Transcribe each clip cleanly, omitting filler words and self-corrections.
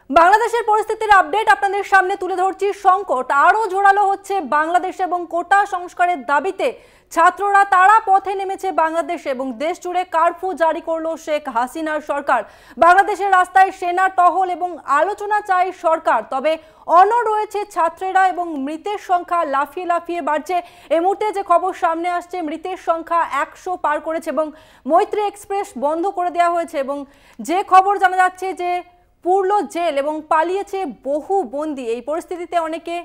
বাংলাদেশের পরিস্থিতির আপডেট আপনাদের সামনে তুলে ধরছি। সংকট আরো জোরালো হচ্ছে বাংলাদেশে এবং কোটা সংস্কারের দাবিতে ছাত্ররা তারা পথে নেমেছে বাংলাদেশে এবং দেশ জুড়ে কারফিউ জারি করলো শেখ হাসিনার সরকার। বাংলাদেশের রাস্তায় সেনা টহল এবং আলোচনা চাই সরকার। তবে অনড় রয়েছে ছাত্রেরা এবং মৃতের সংখ্যা লাফিয়ে লাফিয়ে বাড়ছে। এই মুহূর্তে যে খবর সামনে আসছে, মৃতের সংখ্যা 100 পার করেছে এবং মৈত্রী এক্সপ্রেস বন্ধ করে দেওয়া হয়েছে। এবং যে খবর জানা যাচ্ছে যে পুরলো জেল এবং পালিয়েছে বহু বন্দী। এই পরিস্থিতিতে অনেকে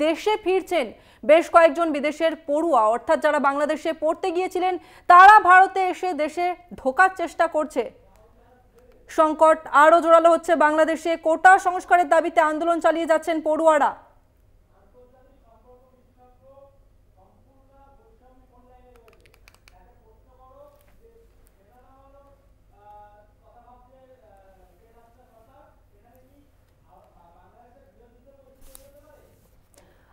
দেশে ফিরছেন। বেশ কয়েকজন বিদেশের পড়ুয়া অর্থাৎ যারা বাংলাদেশে পড়তে গিয়েছিলেন তারা ভারতে এসে দেশে ঢোকার চেষ্টা করছে। সংকট আরো জোরালো হচ্ছে বাংলাদেশে। কোটা সংস্কারের দাবিতে আন্দোলন চালিয়ে যাচ্ছেন পড়ুয়ারা।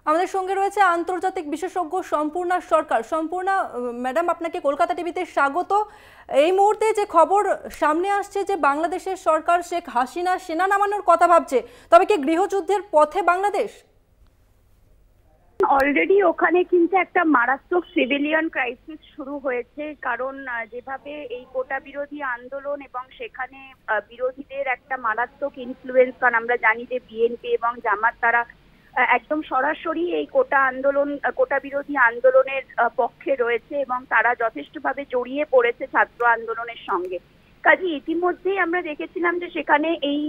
আমাদের সঙ্গে রয়েছে আন্তর্জাতিক বিশেষজ্ঞ সম্পূর্ণা সরকার। সম্পূর্ণা ম্যাডাম, আপনাকে কলকাতা টিভিতে স্বাগত। এই মুহূর্তে যে খবর সামনে আসছে যে বাংলাদেশের সরকার শেখ হাসিনা সেনা নামানোর কথা ভাবছে, তবে কি গৃহযুদ্ধের পথে বাংলাদেশ? অলরেডি ওখানে কিন্তু একটা মারাত্মক সিভিলিয়ান ক্রাইসিস শুরু হয়েছে। কারণ যেভাবে এই কোটা বিরোধী আন্দোলন এবং সেখানে বিরোধীদের একটা মারাত্মক ইনফ্লুয়েন্স, কারণ আমরা জানি যে বিএনপি এবং জামাত তারা একদম সরাসরি এই কোটা বিরোধী আন্দোলনের পক্ষে রয়েছে এবং তারা যথেষ্টভাবে জড়িয়ে পড়েছে ছাত্র আন্দোলনের সঙ্গে। কাজে ইতিমধ্যেই আমরা দেখেছিলাম যে সেখানে এই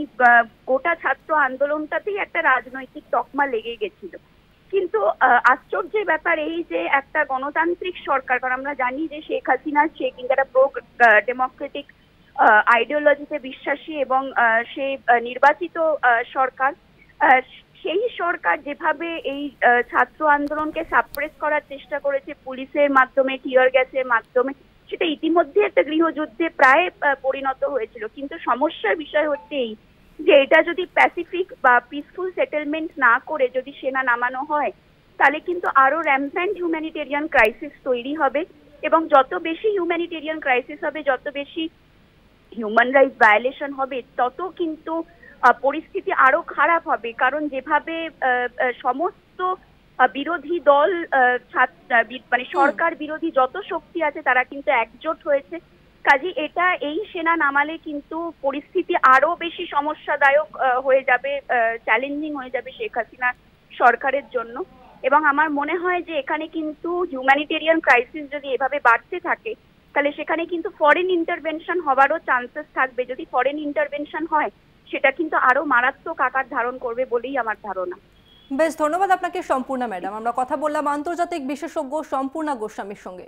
গোটা ছাত্র আন্দোলনটাতেই একটা রাজনৈতিক তকমা লেগে গেছিল। কিন্তু আশ্চর্যের ব্যাপার এই যে একটা গণতান্ত্রিক সরকার, কারণ আমরা জানি যে শেখ হাসিনা সে কিন্তু একটা প্রো ডেমোক্রেটিক আইডিওলজিতে বিশ্বাসী এবং সে নির্বাচিত সরকার। সেই সরকার যেভাবে এই ছাত্র আন্দোলনকে সাপ্রেস করার চেষ্টা করেছে পুলিশের মাধ্যমে, টিয়ার গ্যাসের মাধ্যমে, সেটা ইতিমধ্যে একটা গৃহযুদ্ধে প্রায় পরিণত হয়েছিল। কিন্তু সমস্যার বিষয় হচ্ছে এই যে এটা যদি প্যাসিফিক বা পিসফুল সেটেলমেন্ট না করে যদি সেনা নামানো হয়, তাহলে কিন্তু আরো র্যাম্প্যান্ট হিউম্যানিটেরিয়ান ক্রাইসিস তৈরি হবে এবং যত বেশি হিউম্যানিটেরিয়ান ক্রাইসিস হবে, যত বেশি হিউম্যান রাইটস ভায়োলেশন হবে, তত কিন্তু পরিস্থিতি আরো খারাপ হবে। কারণ যেভাবে সমস্ত বিরোধী দল মানে সরকার বিরোধী যত শক্তি আছে তারা কিন্তু একজোট হয়েছে। কাজে এটা এই সেনা নামালে কিন্তু পরিস্থিতি আরো বেশি সমস্যাদায়ক হয়ে যাবে, চ্যালেঞ্জিং হয়ে যাবে শেখ হাসিনা সরকারের জন্য। এবং আমার মনে হয় যে এখানে কিন্তু হিউম্যানিটেরিয়ান ক্রাইসিস যদি এভাবে বাড়তে থাকে, তাহলে সেখানে কিন্তু ফরেন ইন্টারভেনশন হওয়ারও চান্সেস থাকবে। যদি ফরেন ইন্টারভেনশন হয়, সেটা কিন্তু আরো মারাত্মক আকার ধারণ করবে বলেই আমার ধারণা। বেশ, ধন্যবাদ আপনাকে সম্পূর্ণা ম্যাডাম। আমরা কথা বললাম আন্তর্জাতিক বিশেষজ্ঞ সম্পূর্ণা গোস্বামীর সঙ্গে।